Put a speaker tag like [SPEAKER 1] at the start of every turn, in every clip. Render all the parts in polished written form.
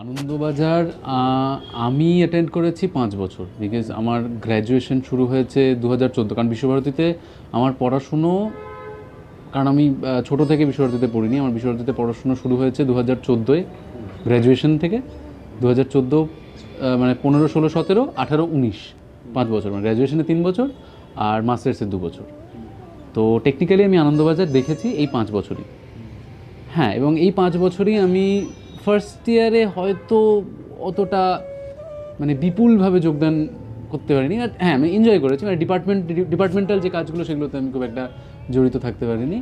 [SPEAKER 1] আনন্দবাজার আমি অ্যাটেন্ড করেছি 5 বছর, বিকজ আমার গ্র্যাজুয়েশন শুরু হয়েছে 2014। কারণ বিশ্বভারতীতে আমার পড়াশুনো, কারণ আমি ছোটো থেকে বিশ্বভারতীতে পড়িনি, আমার বিশ্বভারতীতে পড়াশুনো শুরু হয়েছে 2014-এ গ্র্যাজুয়েশন থেকে। 2014 মানে 15, 16, 17, 18, 19, 5 বছর, মানে গ্র্যাজুয়েশনে 3 বছর আর মাস্টার্সে 2 বছর। তো টেকনিক্যালি আমি আনন্দবাজার দেখেছি এই 5 বছরই। হ্যাঁ, এবং এই 5 বছরই আমি ফার্স্ট ইয়ারে হয়তো অতটা মানে বিপুলভাবে যোগদান করতে পারিনি। হ্যাঁ, আমি এনজয় করেছি, মানে ডিপার্টমেন্টাল যে কাজগুলো সেগুলোতে আমি খুব একটা জড়িত থাকতে পারিনি।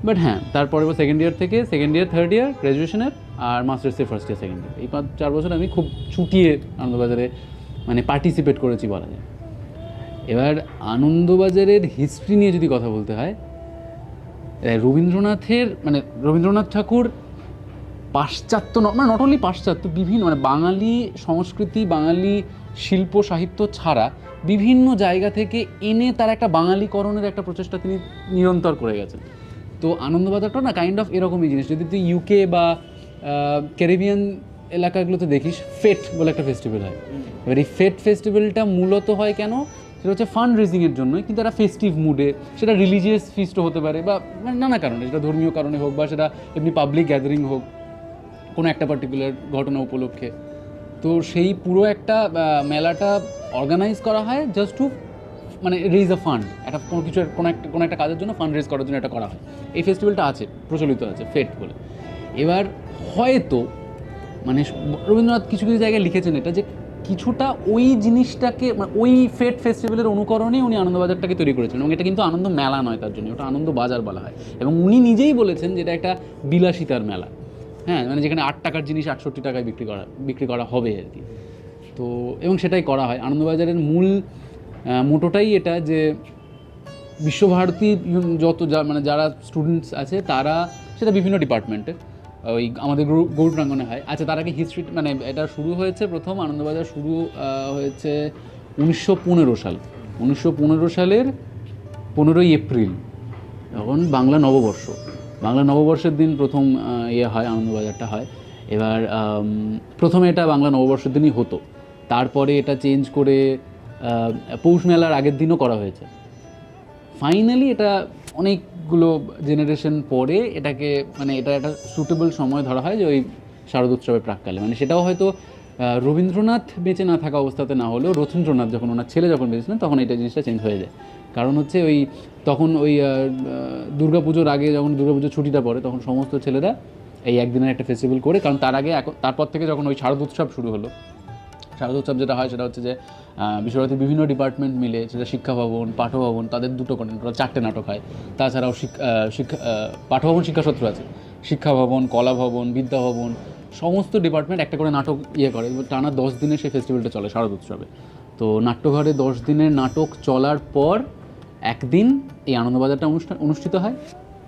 [SPEAKER 1] বাট হ্যাঁ, তারপরে সেকেন্ড ইয়ার থেকে সেকেন্ড ইয়ার, থার্ড ইয়ার গ্র্যাজুয়েশনের, আর মাস্টার্সের ফার্স্ট ইয়ার, সেকেন্ড ইয়ার, এই 4 বছর আমি খুব চুটিয়ে আনন্দবাজারে মানে পার্টিসিপেট করেছি বলা যায়। এবার আনন্দবাজারের হিস্ট্রি নিয়ে যদি কথা বলতে হয়, রবীন্দ্রনাথের মানে রবীন্দ্রনাথ ঠাকুর পাশ্চাত্য, মানে নট অনলি পাশ্চাত্য, বিভিন্ন মানে বাঙালি সংস্কৃতি, বাঙালি শিল্প সাহিত্য ছাড়া বিভিন্ন জায়গা থেকে এনে তার একটা বাঙালিকরণের একটা প্রচেষ্টা তিনি নিরন্তর করে গেছেন। তো আনন্দবাজারটা না কাইন্ড অফ এরকমই জিনিস। যদি তুই ইউকে বা ক্যারিবিয়ান এলাকাগুলোতে দেখিস, ফেট বলে একটা ফেস্টিভ্যাল হয়। এবার এই ফেট ফেস্টিভ্যালটা মূলত হয় কেন, সেটা হচ্ছে ফান্ড রেজিংয়ের জন্য, কিন্তু একটা ফেস্টিভ মুডে, সেটা রিলিজিয়াস ফিস্টও হতে পারে বা নানা কারণে, সেটা ধর্মীয় কারণে হোক বা সেটা এমনি পাবলিক গ্যাদারিং হোক কোনো একটা পার্টিকুলার ঘটনা উপলক্ষে। তো সেই পুরো একটা মেলাটা অর্গানাইজ করা হয় জাস্ট টু মানে রেজ আ ফান্ড, একটা কোনো কিছু কোনো একটা কাজের জন্য ফান্ড রেজ করার জন্য এটা করা হয়। এই ফেস্টিভ্যালটা আছে, প্রচলিত আছে, ফেট বলে। এবার হয়তো মানে রবীন্দ্রনাথ কিছু কিছু জায়গায় লিখেছেন এটা, যে কিছুটা ওই জিনিসটাকে মানে ওই ফেট ফেস্টিভ্যালের অনুকরণে উনি আনন্দবাজারটাকে তৈরি করেছেন। এবং এটা কিন্তু আনন্দ মেলা নয়, তার জন্য ওটা আনন্দ বাজার বলা হয়। এবং উনি নিজেই বলেছেন যে এটা একটা বিলাসিতার মেলা। হ্যাঁ, মানে যেখানে 8 টাকার জিনিস 68 টাকায় বিক্রি করা হবে আর কি। তো এবং সেটাই করা হয়। আনন্দবাজারের মূল মোটোটাই এটা, যে বিশ্বভারতী যত মানে যারা স্টুডেন্টস আছে তারা, সেটা বিভিন্ন ডিপার্টমেন্টের, ওই আমাদের গৌড় প্রাঙ্গণে হয়। আচ্ছা, তার আগে হিস্ট্রি, মানে এটা শুরু হয়েছে, প্রথম আনন্দবাজার শুরু হয়েছে 1915 সাল। 1915 সালের 15ই এপ্রিল, তখন বাংলা নববর্ষ। বাংলা নববর্ষের দিন প্রথম হয়, আনন্দবাজারটা হয়। এবার প্রথমে এটা বাংলা নববর্ষের দিনই হতো, তারপরে এটা চেঞ্জ করে পৌষ মেলার আগের দিনও করা হয়েছে। ফাইনালি এটা অনেকগুলো জেনারেশন পরে এটাকে মানে এটা একটা সুটেবল সময় ধরা হয়, যে ওই শারদোৎসবের প্রাককালে। মানে সেটাও হয়তো রবীন্দ্রনাথ বেঁচে না থাকা অবস্থাতে না হলেও রথীন্দ্রনাথ যখন, ওনার ছেলে যখন বেঁচেছিলেন, তখন এটা জিনিসটা চেঞ্জ হয়ে যায়। কারণ হচ্ছে ওই তখন ওই দুর্গাপুজোর আগে যখন দুর্গাপুজোর ছুটিটা পড়ে, তখন সমস্ত ছেলেরা এই একদিনের একটা ফেস্টিভ্যাল করে। কারণ তার আগে তারপর থেকে যখন ওই শারদোৎসব শুরু হলো, শারদোৎসব যেটা হয় সেটা হচ্ছে যে বিশ্বভারতীর বিভিন্ন ডিপার্টমেন্ট মিলে, সেটা শিক্ষা ভবন, পাঠভবন, তাদের দুটো করেন, টোটাল 4টে নাটক হয়। তাছাড়াও পাঠভবন শিক্ষাসত্র আছে, শিক্ষা ভবন, কলা ভবন, বিদ্যা ভবন, সমস্ত ডিপার্টমেন্ট একটা করে নাটক করে। টানা 10 দিনের সেই ফেস্টিভ্যালটা চলে শারদোৎসবে। তো নাট্যঘরে 10 দিনের নাটক চলার পর একদিন এই আনন্দবাজারটা অনুষ্ঠিত হয়।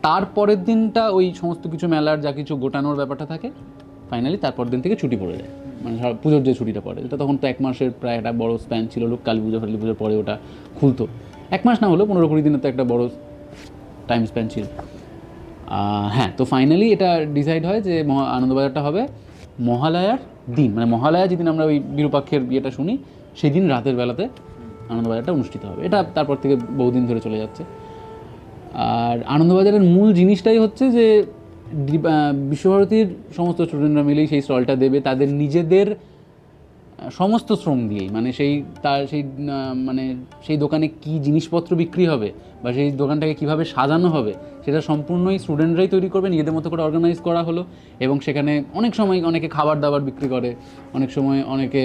[SPEAKER 1] তারপরের দিনটা ওই সমস্ত কিছু মেলার যা কিছু গোটানোর ব্যাপারটা থাকে, ফাইনালি তারপর দিন থেকে ছুটি পড়ে যায়। মানে পুজোর যে ছুটিটা পড়ে, এটা তখন তো 1 মাসের প্রায় একটা বড় স্প্যান ছিল। লোক কালী পুজো, কালী পুজোর পরে ওটা খুলতো। 1 মাস না হলেও 15-20 দিনের তো একটা বড় টাইম স্প্যান ছিল। হ্যাঁ, তো ফাইনালি এটা ডিসাইড হয় যে আনন্দবাজারটা হবে মহালয়ার দিন, মানে মহালয়া যেদিন আমরা ওই বিরূপাক্ষের বিয়েটা শুনি, সেই দিন রাতের বেলাতে আনন্দবাজারটা অনুষ্ঠিত হবে। এটা তারপর থেকে বহুদিন ধরে চলে যাচ্ছে। আর আনন্দবাজারের মূল জিনিসটাই হচ্ছে যে বিশ্বভারতীর সমস্ত স্টুডেন্টরা মিলেই সেই স্টলটা দেবে, তাদের নিজেদের সমস্ত শ্রম দিয়েই। মানে মানে সেই দোকানে কি জিনিসপত্র বিক্রি হবে বা সেই দোকানটাকে কিভাবে সাজানো হবে, সেটা সম্পূর্ণই স্টুডেন্টরাই তৈরি করবে, নিজেদের মতো করে অর্গানাইজ করা হলো। এবং সেখানে অনেক সময় অনেকে খাবার দাবার বিক্রি করে, অনেক সময় অনেকে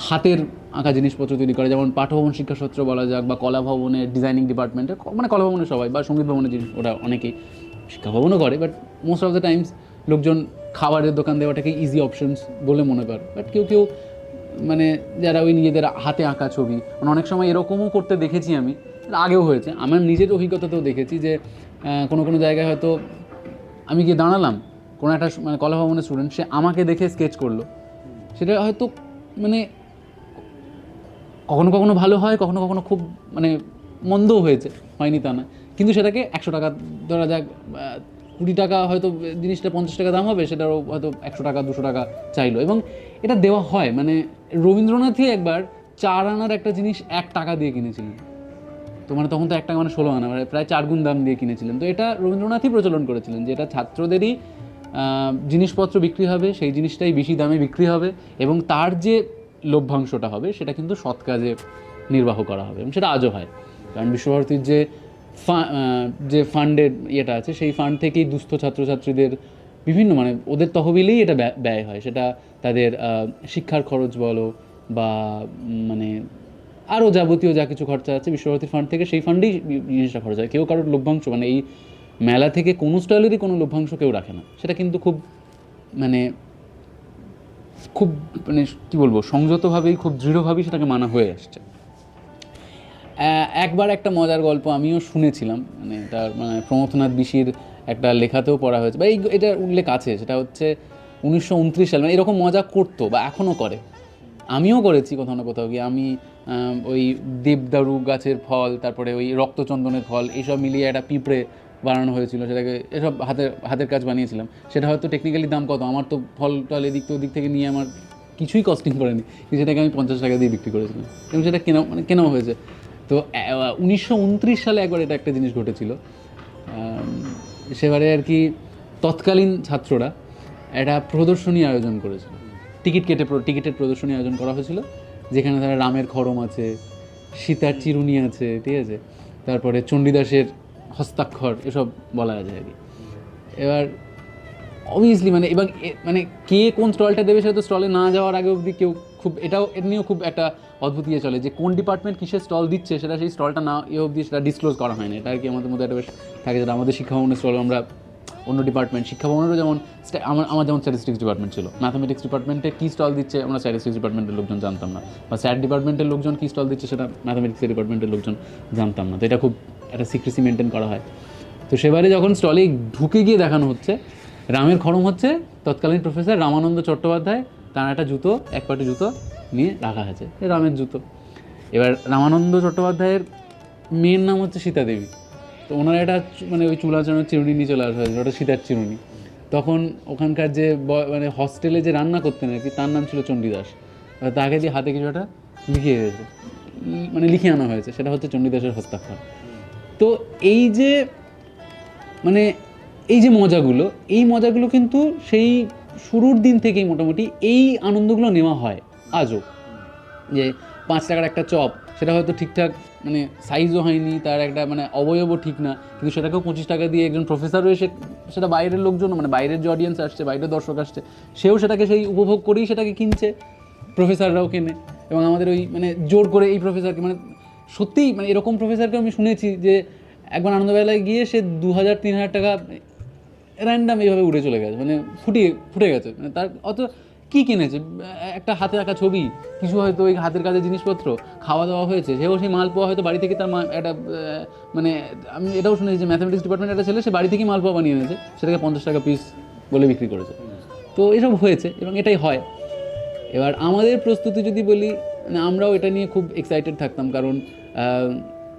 [SPEAKER 1] হাতের আঁকা জিনিসপত্র তৈরি করে, যেমন পাঠভবন শিক্ষাসত্র বলা যাক, বা কলা ভবনের ডিজাইনিং ডিপার্টমেন্টের, মানে কলা ভবনের সবাই, বা সঙ্গীত ভবনের জিনিস, ওরা অনেকেই শিক্ষা ভবনও করে। But most of the Times লোকজন খাবারের দোকান দেওয়াটাকে ইজি অপশনস বলে মনে করে। বাট কেউ কেউ মানে যারা ওই নিজেদের হাতে আঁকা ছবি, মানে অনেক সময় এরকমও করতে দেখেছি আমি, আগেও হয়েছে, আমার নিজের অভিজ্ঞতাতেও দেখেছি যে কোনো কোনো জায়গায় হয়তো আমি গিয়ে দাঁড়ালাম, কোনো একটা মানে কলা ভবনের স্টুডেন্ট, সে আমাকে দেখে স্কেচ করলো। সেটা হয়তো মানে কখনো কখনো ভালো হয়, কখনো কখনো খুব মানে মন্দও হয়েছে, হয়নি তা না। কিন্তু সেটাকে 100 টাকা ধরা যাক 20 টাকা হয়তো জিনিসটা 50 টাকা দাম হবে, সেটারও হয়তো 100 টাকা 200 টাকা চাইলো, এবং এটা দেওয়া হয়। মানে রবীন্দ্রনাথই একবার 4 আনার একটা জিনিস 1 টাকা দিয়ে কিনেছিলেন। তো মানে তখন তো 1 টাকা মানে 16 আনা, মানে প্রায় 4 গুণ দাম দিয়ে কিনেছিলেন। তো এটা রবীন্দ্রনাথই প্রচলন করেছিলেন যে এটা ছাত্রদেরই জিনিসপত্র বিক্রি হবে, সেই জিনিসটাই বেশি দামে বিক্রি হবে, এবং তার যে লভ্যাংশটা হবে সেটা কিন্তু সৎ কাজে নির্বাহ করা হবে, এবং সেটা আজও হয়। কারণ বিশ্বভারতীর যে ফান্ডের ইয়েটা আছে, সেই ফান্ড থেকেই দুস্থ ছাত্রছাত্রীদের বিভিন্ন মানে ওদের তহবিলেই এটা ব্যয় হয়। সেটা তাদের শিক্ষার খরচ বলো বা মানে আরও যাবতীয় যা কিছু খরচা আছে বিশ্বভারতীর ফান্ড থেকে, সেই ফান্ডেই জিনিসটা খরচ হয়। কেউ কারোর লভ্যাংশ মানে এই মেলা থেকে কোনো স্টলেরই কোনো লভ্যাংশ কেউ রাখে না। সেটা কিন্তু খুব মানে কী বলবো, সংযতভাবেই খুব দৃঢ়ভাবেই সেটাকে মানা হয়ে আসছে। একবার একটা মজার গল্প আমিও শুনেছিলাম, মানে এটার মানে প্রমথনাথ বিশির একটা লেখাতেও পড়া হয়েছে বা এটার উল্লেখ আছে। সেটা হচ্ছে 1929 সাল, মানে এরকম মজা করতো বা এখনও করে, আমিও করেছি কোথাও না কোথাও গিয়ে। আমি ওই দেবদারু গাছের ফল, তারপরে ওই রক্তচন্দনের ফল, এইসব মিলিয়ে একটা পিঁপড়ে বানানো হয়েছিল, সেটাকে এসব হাতের কাজ বানিয়েছিলাম। সেটা হয়তো টেকনিক্যালি দাম কত, আমার তো ফল টল এদিক থেকে নিয়ে আমার কিছুই কস্টিং করেনি, কিন্তু সেটাকে আমি 50 টাকা দিয়ে বিক্রি করেছিলাম, এবং সেটা কেনাও হয়েছে। তো 1929 সালে একবার এটা একটা জিনিস ঘটেছিল। সেবারে আর কি তৎকালীন ছাত্ররা একটা প্রদর্শনী আয়োজন করেছিল, টিকিটের প্রদর্শনী আয়োজন করা হয়েছিল, যেখানে তারা রামের খড়ম আছে, সীতার চিরুনি আছে, ঠিক আছে, তারপরে চণ্ডীদাসের হস্তাক্ষর, এসব বলা যায় আর কি। এবার অবভিয়াসলি মানে কে কোন স্টলটা দেবে সেটা তো স্টলে না যাওয়ার আগে অবধি কেউ খুব এটা নিয়েও খুব একটা অদ্ভুত ইয়ে চলে যে কোন ডিপার্টমেন্ট কিসের স্টল দিচ্ছে সেটা সেই স্টলটা না অবধি সেটা ডিসক্লোজ করা হয় না। এটা আর কি আমাদের মধ্যে একটা বেশ থাকে, যেটা আমাদের শিক্ষাভবনের স্টল আমরা অন্য ডিপার্টমেন্ট, শিক্ষাভবনেরও যেমন আমার যেমন স্ট্যাটিস্টিক্স ডিপার্টমেন্ট ছিল, ম্যাথামেটিক্স ডিপার্টমেন্টে কী স্টল দিচ্ছে আমরা স্ট্যাটিস্টিক্স ডিপার্টমেন্টের লোকজন জানতাম না, বা স্যাট ডিপার্টমেন্টের লোকজন কী স্টল দিচ্ছে সেটা ম্যাথামেটিক্সের ডিপার্টমেন্টের লোকজন জানতাম না। তো এটা খুব একটা সিক্রেসি মেনটেন করা হয়। তো সেবারে যখন স্টলে ঢুকে গিয়ে দেখানো হচ্ছে রামের খড়ম হচ্ছে, তৎকালীন প্রফেসর রামানন্দ চট্টোপাধ্যায় তার একটা জুতো, এক পাটি জুতো নিয়ে রাখা আছে, রামের জুতো। এবার রামানন্দ চট্টোপাধ্যায়ের মেয়ের নাম হচ্ছে সীতা দেবী, তো ওনার একটা মানে ওই চুলাচানোর চিরুনি নিয়ে চলে আসা হয়েছিল, ওটা সীতার চিরুনি। তখন ওখানকার যে মানে হস্টেলে যে রান্না করতেন আর কি, তার নাম ছিল চণ্ডীদাস, তাকে দিয়ে হাতে কিছু একটা লিখে আনা হয়েছে, সেটা হচ্ছে চণ্ডীদাসের হস্তাক্ষর। তো এই যে মজাগুলো কিন্তু সেই শুরুর দিন থেকেই মোটামুটি এই আনন্দগুলো নেওয়া হয় আজও। যে 5 টাকার একটা চপ, সেটা হয়তো ঠিকঠাক মানে সাইজও হয়নি, তার একটা মানে অবয়বও ঠিক না, কিন্তু সেটাকেও 25 টাকা দিয়ে একজন প্রফেসরও এসে, সেটা বাইরের লোকজন মানে বাইরের যে অডিয়েন্স আসছে, বাইরের দর্শক আসছে, সেও সেটাকে সেই উপভোগ করেই সেটাকে কিনছে, প্রফেসররাও কেনে। এবং আমাদের ওই মানে জোর করে এই প্রফেসরকে মানে সত্যিই মানে এরকম প্রফেসরকে আমি শুনেছি যে একবার আনন্দবেলায় গিয়ে সে 2000-3000 টাকা র্যান্ডাম এইভাবে উড়ে চলে গেছে, মানে ফুটে গেছে। মানে তার অত কী কিনেছে, একটা হাতে আঁকা ছবি, কিছু হয়তো ওই হাতের কাজের জিনিসপত্র, খাওয়া দাওয়া হয়েছে, সেও সেই মালপোয়া হয়তো বাড়ি থেকে তার একটা মানে আমি এটাও শুনেছি যে ম্যাথামেটিক্স ডিপার্টমেন্টের একটা ছেলে, সে বাড়ি থেকেই মালপোয়া বানিয়ে এনেছে, সেটাকে 50 টাকা পিস বলে বিক্রি করেছে। তো এসব হয়েছে এবং এটাই হয়। এবার আমাদের প্রস্তুতি যদি বলি, মানে আমরাও এটা নিয়ে খুব এক্সাইটেড থাকতাম, কারণ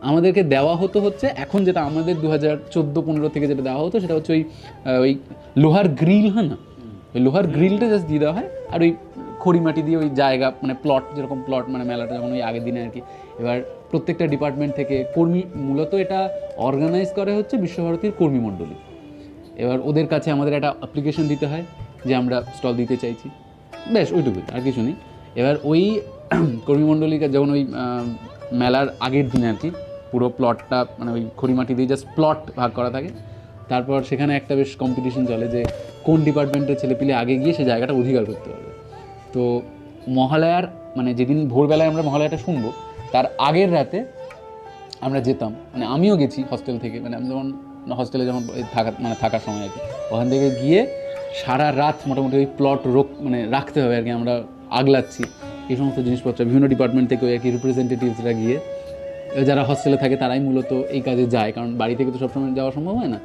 [SPEAKER 1] আমাদেরকে দেওয়া হচ্ছে এখন যেটা আমাদের 2014-15 থেকে যেটা দেওয়া হতো, সেটা হচ্ছে ওই লোহার গ্রিল হয় না, ওই লোহার গ্রিলটা জাস্ট দিয়ে দেওয়া হয়, আর ওই খড়িমাটি দিয়ে ওই জায়গা মানে প্লট, যেরকম প্লট মানে মেলাটা যখন ওই আগের দিনে আর কি। এবার প্রত্যেকটা ডিপার্টমেন্ট থেকে কর্মী, মূলত এটা অর্গানাইজ করে হচ্ছে বিশ্বভারতীর কর্মীমণ্ডলী। এবার ওদের কাছে আমাদের একটা অ্যাপ্লিকেশন দিতে হয় যে আমরা স্টল দিতে চাইছি, ব্যাস ওইটুকুই, আর কিছু নেই। এবার ওই কর্মীমণ্ডলীকে যখন ওই মেলার আগের দিনে আর কি পুরো প্লটটা মানে ওই খড়িমাটি দিয়ে জাস্ট প্লট ভাগ করা থাকে, তারপর সেখানে একটা বেশ কম্পিটিশন চলে যে কোন ডিপার্টমেন্টের ছেলেপিলে আগে গিয়ে সে জায়গাটা অধিকার করতে পারবে। তো মহালয়ার মানে যেদিন ভোরবেলায় আমরা মহালয়াটা শুনবো, তার আগের রাতে আমরা যেতাম, মানে আমিও গেছি হস্টেল থেকে, মানে আমি যখন হস্টেলে যখন থাকার সময় আর কি, ওখান থেকে গিয়ে সারা রাত মোটামুটি ওই প্লট মানে রাখতে হবে আর কি, আমরা আগলাচ্ছি এই সমস্ত জিনিসপত্র। বিভিন্ন ডিপার্টমেন্ট থেকে ওই আর কি রিপ্রেজেন্টেটিভসরা গিয়ে, যারা হস্টেলে থাকে তারাই মূলত এই কাজে যায়, কারণ বাড়ি থেকে তো সবসময় যাওয়া সম্ভব হয় না।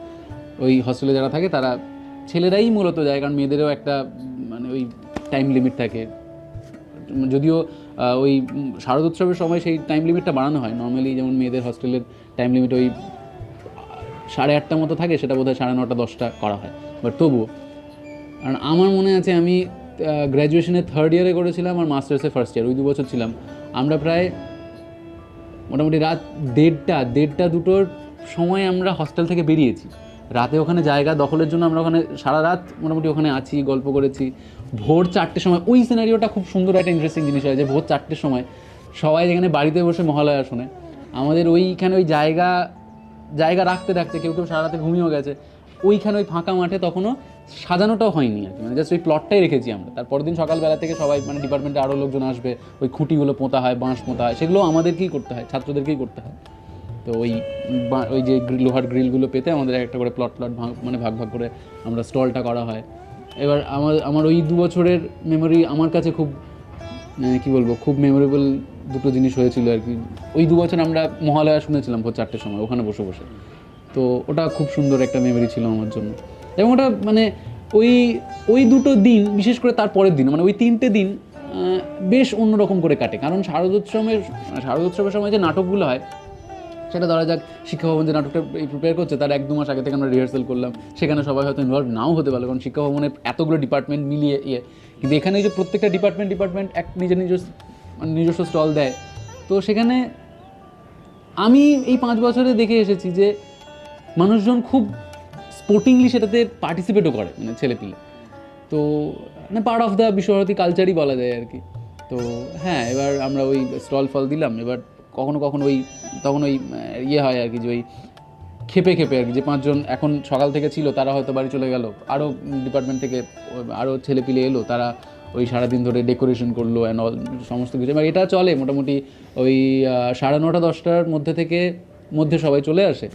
[SPEAKER 1] ওই হস্টেলে যারা থাকে তারা ছেলেরাই মূলত যায়, কারণ মেয়েদেরও একটা মানে ওই টাইম লিমিট থাকে, যদিও ওই শারদোৎসবের সময় সেই টাইম লিমিটটা বাড়ানো হয়। নর্মালি যেমন মেয়েদের হস্টেলের টাইম লিমিট ওই 8:30 মতো থাকে, সেটা বোধহয় 9:30 10টা করা হয়, বাট তবুও। কারণ আমার মনে আছে আমি গ্র্যাজুয়েশনের 3rd ইয়ারে করেছিলাম আর মাস্টার্সে 1st ইয়ার, ওই 2 বছর ছিলাম। আমরা প্রায় মোটামুটি রাত 1:30-2টোর সময় আমরা হস্টেল থেকে বেরিয়েছি। রাতে ওখানে জায়গা দখলের জন্য আমরা ওখানে সারা রাত মোটামুটি ওখানে আছি, গল্প করেছি। ভোর 4টের সময় ওই সিনারিওটা খুব সুন্দর একটা ইন্টারেস্টিং জিনিস হয় যে ভোর 4টের সময় সবাই যেখানে বাড়িতে বসে মহালয়া শোনে, আমাদের ওইখানে ওই জায়গা রাখতে রাখতে কেউ সারা রাতে ঘুমিয়েও গেছে, ওইখানে ওই ফাঁকা মাঠে তখনও সাজানোটাও হয়নি আর কি, মানে জাস্ট ওই প্লটটাই রেখেছি আমরা। তারপরের দিন সকালবেলা থেকে সবাই মানে ডিপার্টমেন্টে আরও লোকজন আসবে, ওই খুঁটিগুলো পোঁতা হয়, বাঁশ পোঁতা হয়, সেগুলো আমাদেরকেই করতে হয়, ছাত্রদেরকেই করতে হয়। তো ওই যে লোহার গ্রিলগুলো পেতে আমাদের একটা করে প্লট মানে ভাগ করে আমরা স্টলটা করা হয়। এবার আমার ওই 2 বছরের মেমোরি আমার কাছে খুব কী বলবো, খুব মেমোরেবল দুটো জিনিস হয়েছিল আর কি। ওই 2 বছর আমরা মহালয়া শুনেছিলাম ভোর 4টের সময় ওখানে বসে বসে, তো ওটা খুব সুন্দর একটা মেমোরি ছিল আমার জন্য। এবং ওটা মানে ওই দুটো দিন, বিশেষ করে তার পরের দিন, মানে ওই 3টে দিন বেশ অন্যরকম করে কাটে। কারণ শারদোৎসবের সময় যে নাটকগুলো হয়, সেটা ধরা যাক শিক্ষা ভবন যে নাটকটা প্রিপেয়ার করছে তার 1-2 মাস আগে থেকে আমরা রিহার্সাল করলাম, সেখানে সবাই হয়তো ইনভলভ নাও হতে পারলো, কারণ শিক্ষা ভবনের এতগুলো ডিপার্টমেন্ট মিলিয়ে কিন্তু এখানে যে প্রত্যেকটা ডিপার্টমেন্ট এক নিজস্ব স্টল দেয়। তো সেখানে আমি এই 5 বছরে দেখে এসেছি যে মানুষজন খুব স্পোর্টিংলি সেটাতে পার্টিসিপেটও করে, মানে ছেলেপিলে। তো মানে পার্ট অফ দ্য বিশ্বভারতী কালচারই বলা যায় আর কি। তো হ্যাঁ, এবার আমরা ওই স্টল ফল দিলাম। এবার কখনো তখন ওই হয় আর কি, যে ওই খেপে আর কি, যে 5 জন এখন সকাল থেকে ছিল তারা হয়তো বাড়ি চলে গেল, আরও ডিপার্টমেন্ট থেকে আরও ছেলেপিলে এলো, তারা ওই সারাদিন ধরে ডেকোরেশন করলো অ্যান্ড অল সমস্ত কিছু। এবার এটা চলে মোটামুটি ওই 9:30 10টার মধ্যে সবাই চলে আসে।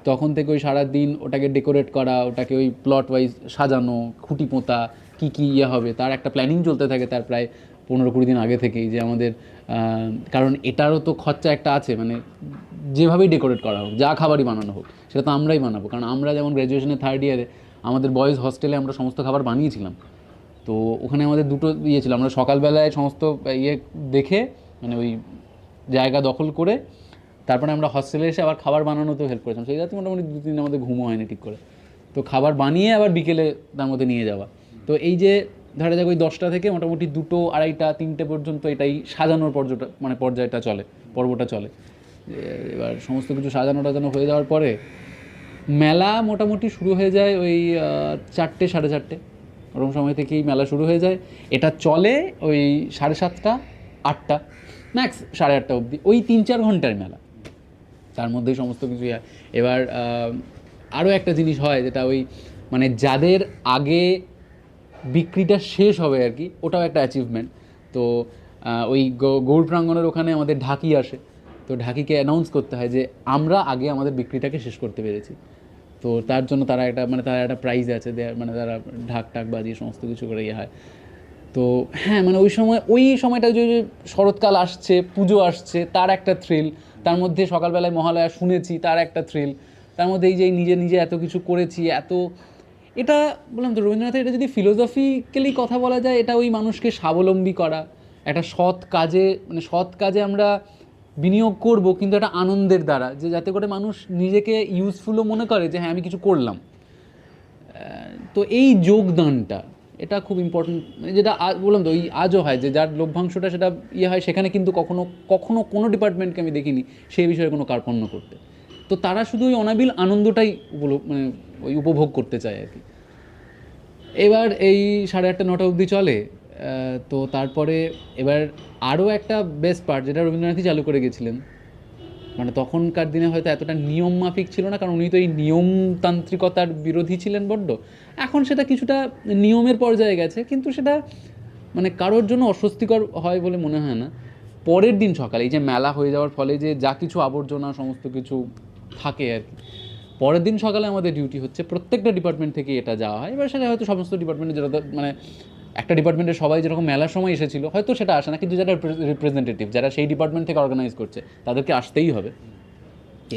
[SPEAKER 1] তখন থেকে ওই সারাদিন ওটাকে ডেকোরেট করা, ওটাকে ওই প্লট ওয়াইজ সাজানো, খুঁটি পোঁতা, কী হবে তার একটা প্ল্যানিং চলতে থাকে তার প্রায় 15-20 দিন আগে থেকেই, যে আমাদের কারণ এটারও তো খরচা একটা আছে, মানে যেভাবেই ডেকোরেট করা হোক, যা খাবারই বানানো হোক, সেটা তো আমরাই বানাবো। কারণ আমরা যেমন গ্র্যাজুয়েশনের 3rd ইয়ারে আমাদের বয়েজ হস্টেলে আমরা সমস্ত খাবার বানিয়েছিলাম। তো ওখানে আমাদের দুটো ছিল, আমরা সকালবেলায় সমস্ত দেখে মানে ওই জায়গা দখল করে তারপরে আমরা হস্টেলে এসে আবার খাবার বানানোতেও হেল্প করেছিলাম। সেই রাতে মোটামুটি 2-3 দিন আমাদের ঘুমও হয়নি ঠিক করে। তো খাবার বানিয়ে আবার বিকেলে তার মধ্যে নিয়ে যাওয়া। তো এই যে ধরা যাক ওই 10টা থেকে মোটামুটি 2টো 2:30 3টে পর্যন্ত এটাই সাজানোর পর্বটা চলে। এবার সমস্ত কিছু সাজানো হয়ে যাওয়ার পরে মেলা মোটামুটি শুরু হয়ে যায় ওই 4টে 4:30 ওরকম সময় থেকেই মেলা শুরু হয়ে যায়। এটা চলে ওই 7:30 8টা ম্যাক্স 8:30 অবধি, ওই 3-4 ঘন্টার মেলা, তার মধ্যেই সমস্ত কিছু। এবার আরও একটা জিনিস হয় যেটা ওই মানে যাদের আগে বিক্রিটা শেষ হবে আর কি, ওটাও একটা অ্যাচিভমেন্ট। তো ওই গৌড় প্রাঙ্গণের ওখানে আমাদের ঢাকি আসে, তো ঢাকিকে অ্যানাউন্স করতে হয় যে আমরা আগে আমাদের বিক্রিটাকে শেষ করতে পেরেছি। তো তার জন্য তারা একটা প্রাইজ আছে, মানে তারা ঢাক বাজিয়ে সমস্ত কিছু করে হয়। তো হ্যাঁ, মানে ওই সময়টা যে শরৎকাল আসছে, পুজো আসছে, তার একটা থ্রিল, তার মধ্যে সকালবেলায় মহালয়া শুনেছি, তার একটা থ্রিল, তার মধ্যে এই যে নিজে এত কিছু করেছি, এটা বললাম তো, রবীন্দ্রনাথের এটা যদি ফিলোসফিক্যালি কথা বলা যায়, এটা ওই মানুষকে স্বাবলম্বী করা, একটা সৎ কাজে আমরা বিনিয়োগ করব, কিন্তু একটা আনন্দের দ্বারা, যে যাতে করে মানুষ নিজেকে ইউজফুলও মনে করে যে হ্যাঁ আমি কিছু করলাম। তো এই যোগদানটা এটা খুব ইম্পর্টেন্ট, যেটা বললাম তো ওই আজও হয়, যে যার লভ্যাংশটা সেটা হয়, সেখানে কিন্তু কখনো কোনো ডিপার্টমেন্টকে আমি দেখিনি সেই বিষয়ে কোনো কার্পণ্য করতে। তো তারা শুধু ওই অনাবিল আনন্দটাই মানে ওই উপভোগ করতে চায় আর কি। এবার এই 8:30 9টা অবধি চলে। তো তারপরে এবার আরও একটা বেস্ট পার্ট, যেটা রবীন্দ্রনাথই চালু করে গেছিলেন, মানে তখনকার দিনে হয়তো এতটা নিয়ম মাফিক ছিল না, কারণ উনি তো এই নিয়মতান্ত্রিকতার বিরোধী ছিলেন বড্ড। এখন সেটা কিছুটা নিয়মের পর্যায়ে গেছে, কিন্তু সেটা মানে কারোর জন্য অস্বস্তিকর হয় বলে মনে হয় না। পরের দিন সকালে এই যে মেলা হয়ে যাওয়ার ফলে যে যা কিছু আবর্জনা সমস্ত কিছু থাকে আর কি, পরের দিন সকালে আমাদের ডিউটি হচ্ছে প্রত্যেকটা ডিপার্টমেন্ট থেকে এটা যাওয়া হয়। এবার সেটা হয়তো সমস্ত ডিপার্টমেন্টে যেটা মানে একটা ডিপার্টমেন্টের সবাই যেরকম মেলার সময় এসেছিলো হয়তো সেটা আসে না, কিন্তু যারা রিপ্রেজেন্টেটিভ, যারা সেই ডিপার্টমেন্ট থেকে অর্গানাইজ করছে, তাদেরকে আসতেই হবে।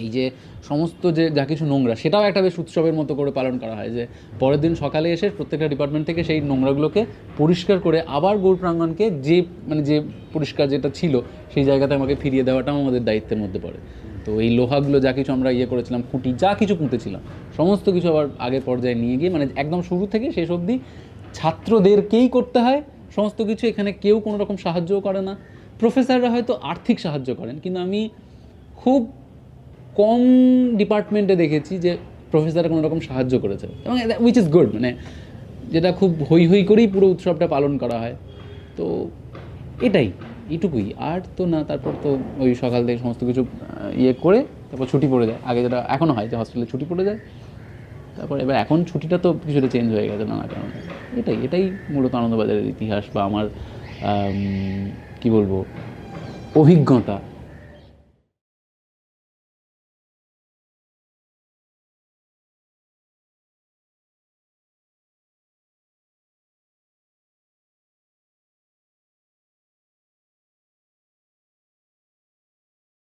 [SPEAKER 1] এই যে সমস্ত যে যা কিছু নোংরা, সেটাও একটা বেশ উৎসবের মতো করে পালন করা হয়, যে পরের দিন সকালে এসে প্রত্যেকটা ডিপার্টমেন্ট থেকে সেই নোংরাগুলোকে পরিষ্কার করে আবার গৌড় প্রাঙ্গণকে যে মানে যে পরিষ্কার যেটা ছিল সেই জায়গাতে আমাকে ফিরিয়ে দেওয়াটাও আমাদের দায়িত্বের মধ্যে পড়ে। তো এই লোহাগুলো যা কিছু আমরা ইয়ে করেছিলাম, খুঁটি যা কিছু পুঁতেছিলাম, সমস্ত কিছু আবার আগের পর্যায়ে নিয়ে গিয়ে মানে একদম শুরু থেকে শেষ অবধি ছাত্রদেরকেই করতে হয় সমস্ত কিছু। এখানে কেউ কোনো রকম সাহায্যও করে না। প্রফেসররা হয়তো আর্থিক সাহায্য করেন, কিন্তু আমি খুব কম ডিপার্টমেন্টে দেখেছি যে প্রফেসররা কোনো রকম সাহায্য করেছে, এবং উইচ ইজ গুড, মানে যেটা খুব হই হই করেই পুরো উৎসবটা পালন করা হয়। তো এইটুকুই, আর তো না। তারপর তো ওই সকাল থেকে সমস্ত কিছু ইয়ে করে তারপর ছুটি পড়ে যায়। আগে যেটা এখনও হয় যে হসপিটালে ছুটি পড়ে যায়, তারপর এবার এখন ছুটিটা তো কিছুটা চেঞ্জ হয়ে গেছে নানা কারণে। এটাই মূলত আনন্দবাজারের ইতিহাস বা আমার কী বলবো অভিজ্ঞতা।